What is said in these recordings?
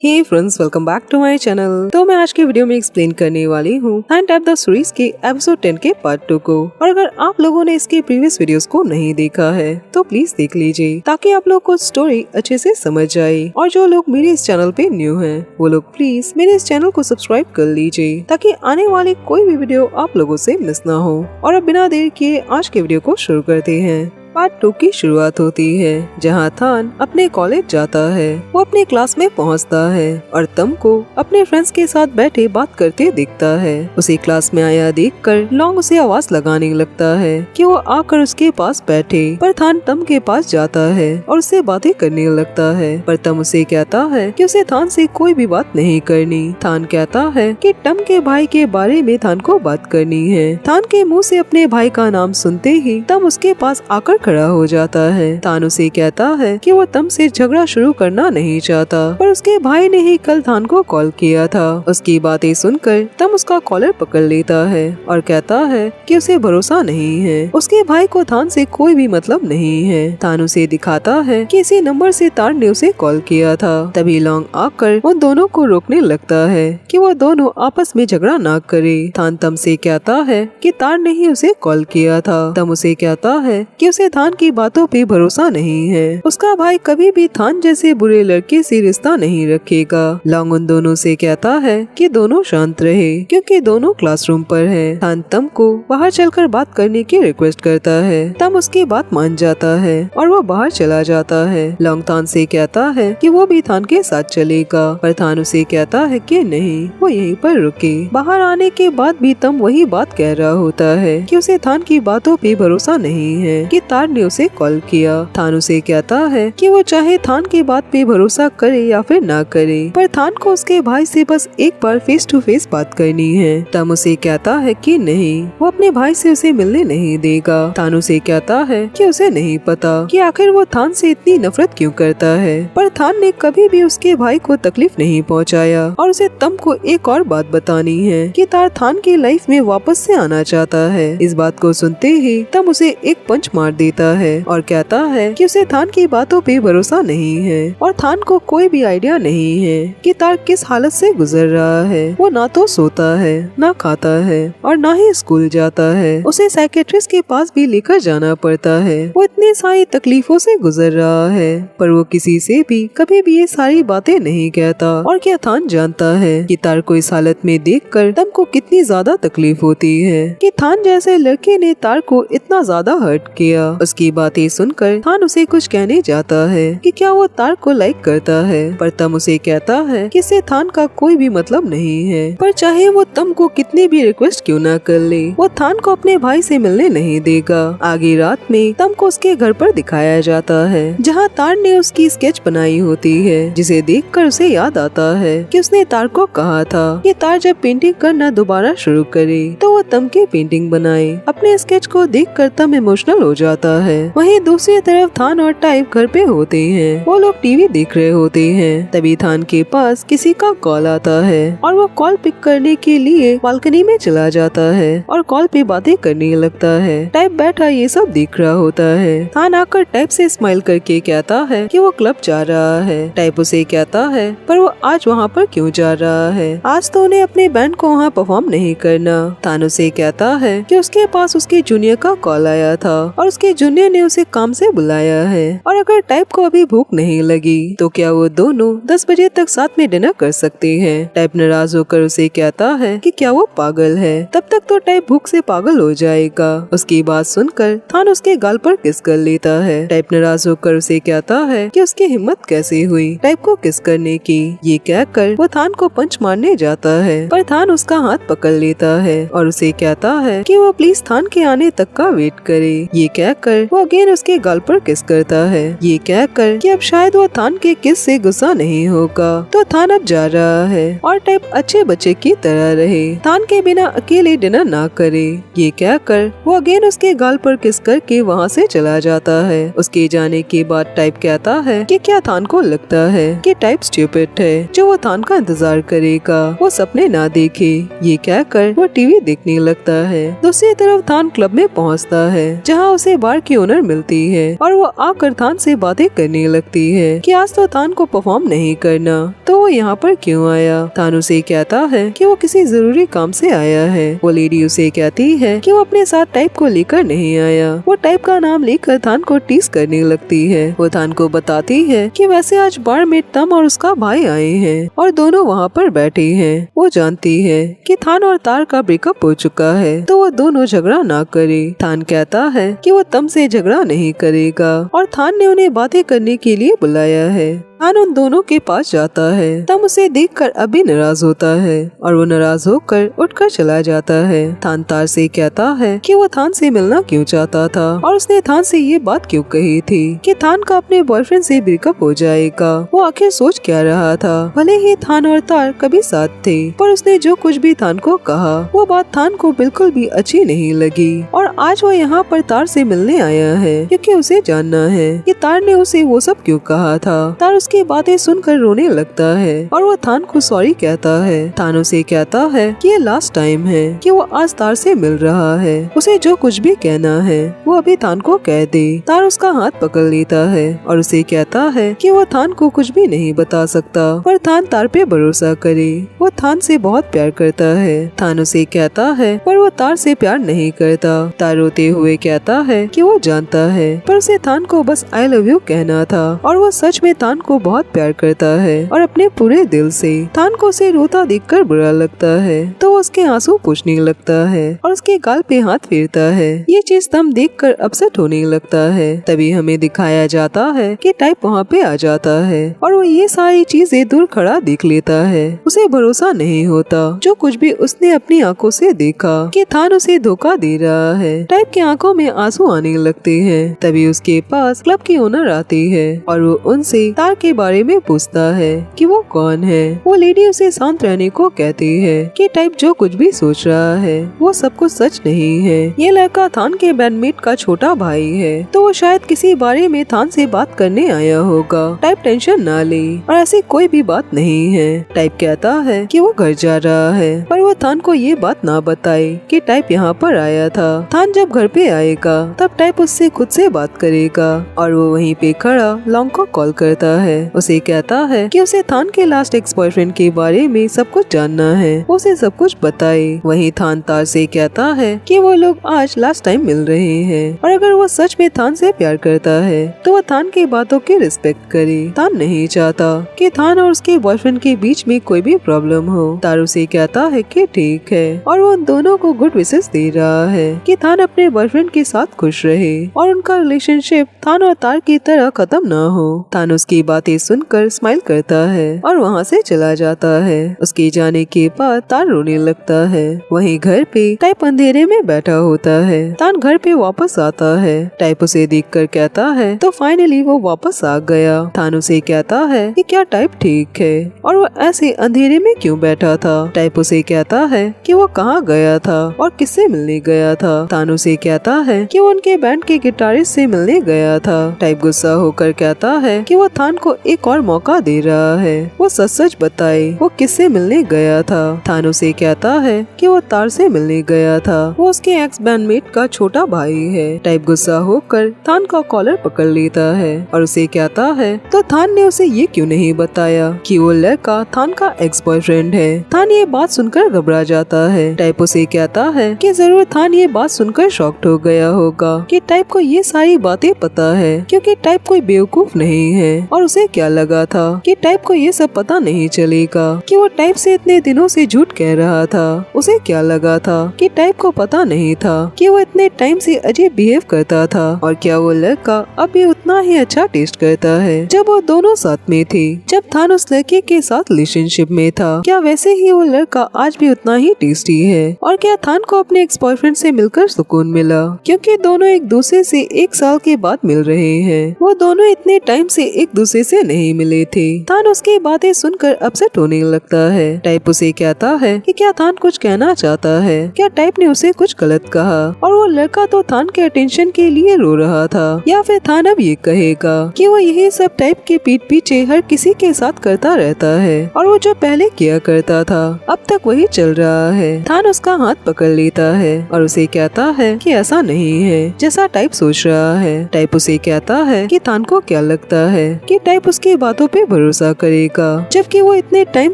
Hey friends, welcome back to my channel. तो मैं आज के वीडियो में एक्सप्लेन करने वाली हूँ हैंड टैप द सीरीज के एपिसोड 10 के पार्ट 2 को। और अगर आप लोगों ने इसके प्रीवियस वीडियोस को नहीं देखा है तो प्लीज देख लीजिए ताकि आप लोग को स्टोरी अच्छे से समझ जाए। और जो लोग मेरे इस चैनल पे न्यू हैं वो लोग प्लीज मेरे इस चैनल को सब्सक्राइब कर लीजिए ताकि आने वाली कोई भी वीडियो आप लोगों से मिस ना हो। और अब बिना देर किए आज के वीडियो को शुरू करते हैं। पार्ट 2 की शुरुआत होती है जहां थान अपने कॉलेज जाता है। वो अपने क्लास में पहुंचता है और तम को अपने फ्रेंड्स के साथ बैठे बात करते दिखता है। उसे क्लास में आया देखकर लॉन्ग उसे आवाज लगाने लगता है कि वो आकर उसके पास बैठे, पर थान तम के पास जाता है और उससे बातें करने लगता है। पर तम उसे कहता है कि उसे थान से कोई भी बात नहीं करनी। थान कहता है कि टम के भाई के बारे में थान को बात करनी है। थान के मुँह से अपने भाई का नाम सुनते ही तम उसके पास आकर खड़ा हो जाता है। थान उसे कहता है कि वो तम से झगड़ा शुरू करना नहीं चाहता, पर उसके भाई ने ही कल थान को कॉल किया था। उसकी बातें सुनकर तम उसका कॉलर पकड़ लेता है और कहता है कि उसे भरोसा नहीं है। उसके भाई को थान से कोई भी मतलब नहीं है। थान उसे दिखाता है कि इसी नंबर से तार ने उसे कॉल किया था। तभी लॉन्ग आकर उन दोनों को रोकने लगता है कि वो दोनों आपस में झगड़ा ना करे। थान तम से कहता है कि तार ने ही उसे कॉल किया था। तम उसे कहता है कि उसे थान की बातों पे भरोसा नहीं है। उसका भाई कभी भी थान जैसे बुरे लड़के से रिश्ता नहीं रखेगा। लॉन्ग उन दोनों से कहता है कि दोनों शांत रहे क्योंकि दोनों क्लासरूम पर हैं। थान तम को बाहर चलकर बात करने की रिक्वेस्ट करता है। तम उसकी बात मान जाता है और वो बाहर चला जाता है। लॉन्ग थान से कहता है कि वो भी थान के साथ चलेगा, पर थान उसे कहता है कि नहीं, वो यहीं पर रुके। बाहर आने के बाद भी तम वही बात कह रहा होता है कि उसे थान की बातों पे भरोसा नहीं है कि तार ने उसे कॉल किया। थान उसे कहता है कि वो चाहे थान की बात पे भरोसा करे या फिर ना करे, पर थान को उसके भाई से बस एक बार फेस टू फेस बात करनी है। तम उसे कहता है कि नहीं, वो अपने भाई से उसे मिलने नहीं देगा। थान उसे कहता है कि उसे नहीं पता कि आखिर वो थान से इतनी नफरत क्यों करता है, पर थान ने कभी भी उसके भाई को तकलीफ नहीं पहुंचाया। और उसे तम को एक और बात बतानी है कि तार थान की लाइफ में वापस से आना चाहता है। इस बात को सुनते ही तम उसे एक पंच मार देता है और कहता है कि उसे थान की बातों पे भरोसा नहीं है और थान को कोई भी आइडिया नहीं है कि तार किस हालत से गुजर रहा है। वो ना तो सोता है, ना खाता है और ना ही स्कूल जाता है। उसे साइकेट्रिस्ट के पास भी लेकर जाना पड़ता है। वो इतनी सारी तकलीफों से गुजर रहा है, पर वो किसी से भी कभी भी ये सारी बातें नहीं कहता। और क्या थान जानता है कि तार को इस हालत में देखकर तम को कितनी ज्यादा तकलीफ होती है कि थान जैसे लड़के ने तार को इतना ज्यादा हर्ट किया। उसकी बातें सुनकर थान उसे कुछ कहने जाता है कि क्या वो तार को लाइक करता है, पर तम उसे कहता है कि इससे थान का कोई भी मतलब नहीं है। पर चाहे वो तम को कितनी भी रिक्वेस्ट क्यों ना कर ले, वो थान को अपने भाई से मिलने नहीं देगा। आगे रात में तम को उसके घर पर दिखाया जाता है जहाँ तार ने उसकी स्केच बनाई होती है, जिसे देखकर उसे याद आता है कि उसने तार को कहा था कि तार जब पेंटिंग करना दोबारा शुरू करे तो वो तम की पेंटिंग बनाए। अपने स्केच को देखकर तम इमोशनल हो जाता है। वहीं दूसरी तरफ थान और टाइप घर पे होते हैं। वो लोग टीवी देख रहे होते हैं। तभी थान के पास किसी का कॉल आता है और वो कॉल पिक करने के लिए बालकनी में चला जाता है और कॉल पे बातें करने लगता है। टाइप बैठा ये सब देख रहा होता है। थान आकर टाइप से स्माइल करके कहता है कि वो क्लब जा रहा है। टाइप उसे कहता है पर वो आज वहाँ पर क्यों जा रहा है, आज तो उन्हें अपने बैंड को वहाँ परफॉर्म नहीं करना। थान उसे कहता है कि उसके पास उसके जूनियर का कॉल आया था और उसके जूनियर ने उसे काम से बुलाया है और अगर टाइप को अभी भूख नहीं लगी तो क्या वो दोनों 10 बजे तक साथ में डिनर कर सकते हैं। टाइप नाराज होकर उसे कहता है कि क्या वो पागल है, तब तक तो टाइप भूख से पागल हो जाएगा। उसकी बात सुनकर थान उसके गाल पर किस कर लेता है। टाइप नाराज होकर उसे कहता है कि उसकी हिम्मत कैसे हुई टाइप को किस करने की। ये कहकर वो थान को पंच मारने जाता है, पर थान उसका हाथ पकड़ लेता है और उसे कहता है कि वो प्लीज थान के आने तक का वेट करे। ये कहकर वो अगेन उसके गाल पर किस करता है। ये कहकर कि अब शायद वो थान के किस से गुस्सा नहीं होगा, तो थान अब जा रहा है और टाइप अच्छे बच्चे की तरह रहे, थान के बिना अकेले डिनर ना करे। ये कहकर वो अगेन उसके गाल पर किस करके वहाँ से चला जाता है। उसके जाने के बाद टाइप कहता है कि क्या थान को लगता है कि टाइप स्टूपिड है जो वो थान का इंतजार करेगा, वो सपने ना देखे। ये कहकर वो टीवी देखने लगता है। दूसरी तरफ थान क्लब में पहुँचता है जहाँ उसे बार की ओनर मिलती है और वो आकर थान से बातें करने लगती है कि आज तो थान को परफॉर्म नहीं करना, तो वो यहाँ पर क्यों आया। थान उसे कहता है कि वो किसी जरूरी काम से आया है। वो लेडी उसे कहती है कि वो अपने साथ टाइप को लेकर नहीं आया। वो टाइप का नाम लेकर थान को टीस करने लगती है। वो थान को बताती है कि वैसे आज बार में टम और उसका भाई आए हैं और दोनों वहाँ पर बैठे हैं। वो जानती है कि थान और तार का ब्रेकअप हो चुका है, तो वो दोनों झगड़ा ना करे। थान कहता है कि वो तम से झगड़ा नहीं करेगा और थान ने उन्हें बातें करने के लिए बुलाया है। थान उन दोनों के पास जाता है। तम उसे देखकर अभी नाराज होता है और वो नाराज होकर उठकर चला जाता है। थान तार से कहता है कि वो थान से मिलना क्यों चाहता था और उसने थान से ये बात क्यों कही थी कि थान का अपने बॉयफ्रेंड से ब्रेकअप हो जाएगा। वो आखिर सोच क्या रहा था। भले ही थान और तार कभी साथ थे, पर उसने जो कुछ भी थान को कहा वो बात थान को बिल्कुल भी अच्छी नहीं लगी और आज वो यहाँ पर तार से मिलने आया है क्योंकि उसे जानना है कि तार ने उसे वो सब क्यों कहा था। तार की बातें सुनकर रोने लगता है और वो थान को सॉरी कहता है। थान उसे कहता है कि ये लास्ट टाइम है कि वो आज तार से मिल रहा है। उसे जो कुछ भी कहना है वो अभी थान को कह दे। तार उसका हाथ पकड़ लेता है और उसे कहता है कि वो थान को कुछ भी नहीं बता सकता, पर थान तार पे भरोसा करे। वो थान से बहुत प्यार करता है। थान उसे कहता है पर वो तार से प्यार नहीं करता। तार रोते हुए कहता है कि वो जानता है, पर उसे थान को बस आई लव यू कहना था और वो सच में थान को बहुत प्यार करता है और अपने पूरे दिल से। थान को उसे रोता देखकर बुरा लगता है, तो वो उसके आंसू पोंछने लगता है और उसके गाल पे हाथ फेरता है। ये चीज तम देखकर अपसेट होने लगता है। तभी हमें दिखाया जाता है कि टाइप वहाँ पे आ जाता है और वो ये सारी चीजें दूर खड़ा देख लेता है। उसे भरोसा नहीं होता जो कुछ भी उसने अपनी आंखों से देखा कि थान उसे धोखा दे रहा है। टाइप की आंखों में आंसू आने लगते हैं। तभी उसके पास क्लब की ओनर आती है और वो उनसे तार के बारे में पूछता है कि वो कौन है। वो लेडी उसे शांत रहने को कहती है कि टाइप जो कुछ भी सोच रहा है वो सब कुछ सच नहीं है। ये लड़का थान के बैंडमेट का छोटा भाई है, तो वो शायद किसी बारे में थान से बात करने आया होगा। टाइप टेंशन ना ले और ऐसी कोई भी बात नहीं है। टाइप कहता है कि वो घर जा रहा है, पर वो थान को ये बात ना बताए कि टाइप यहाँ पर आया था। थान जब घर पे आएगा तब टाइप उससे खुद से बात करेगा और वो वहीं पे खड़ा लॉन्ग को कॉल करता है। उसे कहता है कि उसे थान के लास्ट एक्स बॉयफ्रेंड के बारे में सब कुछ जानना है, उसे सब कुछ बताए। वहीं थान तार से कहता है कि वो लोग आज लास्ट टाइम मिल रहे हैं और अगर वो सच में थान से प्यार करता है तो वो थान की बातों की रिस्पेक्ट करे। थान नहीं चाहता कि थान और उसके बॉयफ्रेंड के बीच में कोई भी प्रॉब्लम हो। तार उसे कहता है कि ठीक है और वो उन दोनों को गुड विशेस दे रहा है कि थान अपने बॉयफ्रेंड के साथ खुश रहे और उनका रिलेशनशिप थान और तार की तरह खत्म ना हो। थान उसकी बातें सुनकर स्माइल करता है और वहाँ से चला जाता है। उसके जाने के बाद तार रोने लगता है। वहीं घर पे टाइप अंधेरे में बैठा होता है। तान घर पे वापस आता है। टाइप उसे देखकर कहता है तो फाइनली वो वापस आ गया। थान उसे कहता है कि क्या टाइप ठीक है और वो ऐसे अंधेरे में क्यों बैठा था। टाइप उसे कहता है कि वो कहाँ गया था और किससे मिलने गया था। थान उसे कहता है कि वो उनके बैंड के गिटारिस्ट से मिलने गया था। टाइप गुस्सा होकर कहता है कि वो थान को एक और मौका दे रहा है, वो सच सच बताए वो किससे मिलने गया था। थान उसे कहता है कि वो तार से मिलने गया था, वो उसके एक्स बैंडमेट का छोटा भाई है। टाइप गुस्सा होकर थान का कॉलर पकड़ लेता है और उसे कहता है तो थान ने उसे ये क्यों नहीं बताया कि वो लड़का थान का एक्स बॉयफ्रेंड है। थान ये बात सुनकर घबरा जाता है। टाइप उसे कहता है कि जरूर थान ये बात सुनकर शॉक्ड हो गया होगा कि टाइप को ये सारी बातें पता है, क्योंकि टाइप कोई बेवकूफ नहीं है और उसे क्या लगा था कि टाइप को ये सब पता नहीं चलेगा कि वो टाइप से इतने दिनों से झूठ कह रहा था। उसे क्या लगा था कि टाइप को पता नहीं था कि वो इतने टाइम से अजीब बिहेव करता था और क्या वो लड़का अब भी उतना ही अच्छा टेस्ट करता है जब वो दोनों साथ में थे। जब थान उस लड़के के साथ रिलेशनशिप में था, क्या वैसे ही वो लड़का आज भी उतना ही टेस्टी है और क्या थान को अपने एक्स बॉयफ्रेंड से मिलकर सुकून मिला, क्योंकि दोनों एक दूसरे से 1 साल के बाद मिल रहे हैं। वो दोनों इतने टाइम से एक दूसरे से नहीं मिले थे। थान उसकी बातें सुनकर अपसेट होने लगता है। टाइप उसे कहता है कि क्या थान कुछ कहना चाहता है, क्या टाइप ने उसे कुछ गलत कहा, और वो लड़का तो थान के अटेंशन के लिए रो रहा था, या फिर थान अब ये कहेगा कि वो यही सब टाइप के पीठ पीछे हर किसी के साथ करता रहता है और वो जो पहले किया करता था अब तक वही चल रहा है। थान उसका हाथ पकड़ लेता है और उसे कहता है कि ऐसा नहीं है जैसा टाइप सोच रहा है। टाइप उसे कहता है कि थान को क्या लगता है कि टाइप उसकी बातों पे भरोसा करेगा, जबकि वो इतने टाइम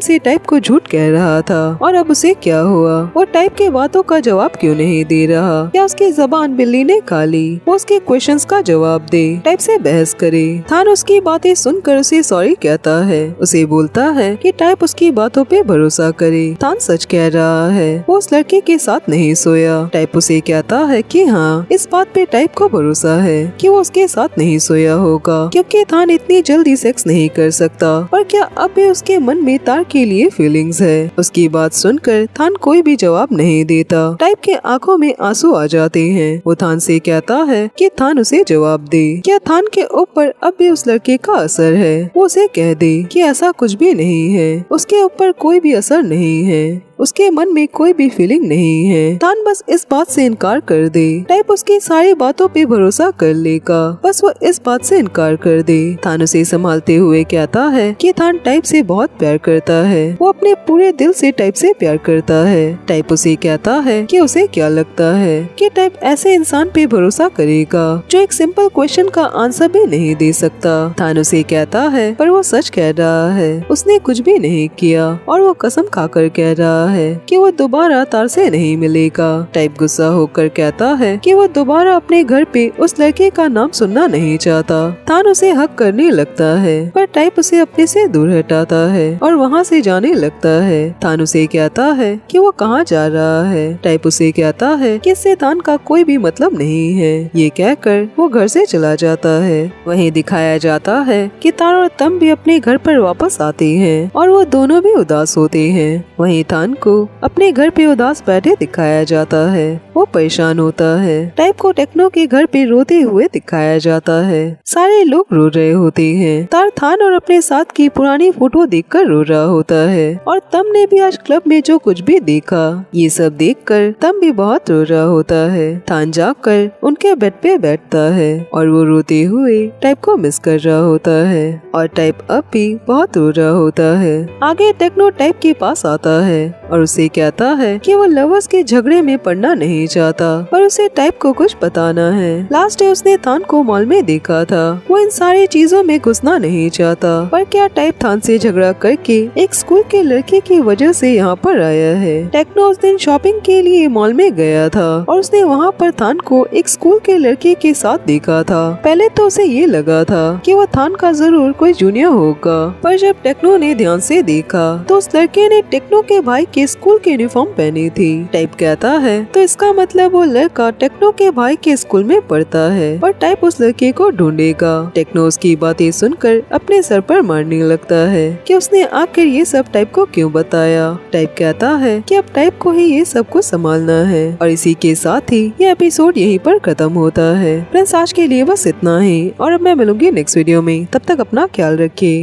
से टाइप को झूठ कह रहा था। और अब उसे क्या हुआ, वो टाइप के बातों का जवाब क्यों नहीं दे रहा, क्या उसकी जबान बिल्ली ने खा ली। वो उसके क्वेश्चंस का जवाब दे, टाइप से बहस करे। थान उसकी बातें सुनकर उसे सॉरी कहता है, उसे बोलता है कि टाइप उसकी बातों पे भरोसा करे। थान सच कह रहा है, वो उस लड़के के साथ नहीं सोया। टाइप उसे कहता है कि हाँ, इस बात पे टाइप को भरोसा है कि वो उसके साथ नहीं सोया होगा, क्योंकि थान इतनी जल्दी सेक्स नहीं कर सकता। और क्या अब भी उसके मन में तार के लिए फीलिंग्स है। उसकी बात सुनकर थान कोई भी जवाब नहीं देता। टाइप के आंखों में आंसू आ जाते हैं। वो थान से कहता है कि थान उसे जवाब दे, क्या थान के ऊपर अब भी उस लड़के का असर है। वो उसे कह दे कि ऐसा कुछ भी नहीं है, उसके ऊपर कोई भी असर नहीं है, उसके मन में कोई भी फीलिंग नहीं है। थान बस इस बात से इनकार कर दे। टाइप उसकी सारी बातों पे भरोसा कर लेगा, बस वो इस बात से इनकार कर दे। थान उसे संभालते हुए कहता है कि थान टाइप से बहुत प्यार करता है, वो अपने पूरे दिल से टाइप से प्यार करता है। टाइप उसे कहता है कि उसे क्या लगता है कि टाइप ऐसे इंसान पे भरोसा करेगा जो एक सिंपल क्वेश्चन का आंसर भी नहीं दे सकता। थान उसे कहता है पर वो सच कह रहा है, उसने कुछ भी नहीं किया और वो कसम खाकर कह रहा है कि वो दोबारा तार से नहीं मिलेगा। टाइप गुस्सा होकर कहता है कि वो दोबारा अपने घर पे उस लड़के का नाम सुनना नहीं चाहता। थान उसे हक करने लगता है, पर टाइप उसे अपने से दूर हटाता है और वहाँ से जाने लगता है। थान उसे कहता है कि वो कहाँ जा रहा है। टाइप उसे कहता है कि इससे थान का कोई भी मतलब नहीं है। ये कहकर वो घर से चला जाता है। वहीं दिखाया जाता है कि थान और तम भी अपने घर पर वापस आते हैं और वो दोनों भी उदास होते हैं। वहीं थान को अपने घर पे उदास बैठे दिखाया जाता है। वो परेशान होता है। टाइप को टेक्नो के घर पे रोते हुए दिखाया जाता है। सारे लोग रो रहे होते हैं। तार थान और अपने साथ की पुरानी फोटो देखकर रो रहा होता है और तम ने भी आज क्लब में जो कुछ भी देखा, ये सब देखकर तम भी बहुत रो रहा होता है। थान जाकर उनके बेड पे बैठता है और वो रोते हुए टाइप को मिस कर रहा होता है और टाइप अब भी बहुत रो रहा होता है। आगे टेक्नो टाइप के पास आता है और उसे कहता है कि वो लवर्स के झगड़े में पड़ना नहीं चाहता, पर उसे टाइप को कुछ बताना है। लास्ट डे उसने थान को मॉल में देखा था। वो इन सारी चीजों में घुसना नहीं चाहता, पर क्या टाइप थान से झगड़ा करके एक स्कूल के लड़के की वजह से यहाँ पर आया है। टेक्नो उस दिन शॉपिंग के लिए मॉल में गया था और उसने वहाँ पर थान को एक स्कूल के लड़के के साथ देखा था। पहले तो उसे ये लगा था कि वो थान का जरूर कोई जूनियर होगा, पर जब टेक्नो ने ध्यान से देखा तो उस लड़के ने टेक्नो के भाई के स्कूल की यूनिफॉर्म पहनी थी। टाइप कहता है तो इसका मतलब वो लड़का टेक्नो के भाई के स्कूल में पढ़ता है और टाइप उस लड़के को ढूंढेगा। टेक्नो उसकी बातें सुनकर अपने सर पर मारने लगता है कि उसने आखिर ये सब टाइप को क्यों बताया। टाइप कहता है कि अब टाइप को ही ये सब कुछ संभालना है और इसी के साथ ही ये एपिसोड यहीं पर खत्म होता है। फ्रेंड्स, आज के लिए बस इतना ही और अब मैं मिलूंगी नेक्स्ट वीडियो में। तब तक अपना ख्याल रखिए।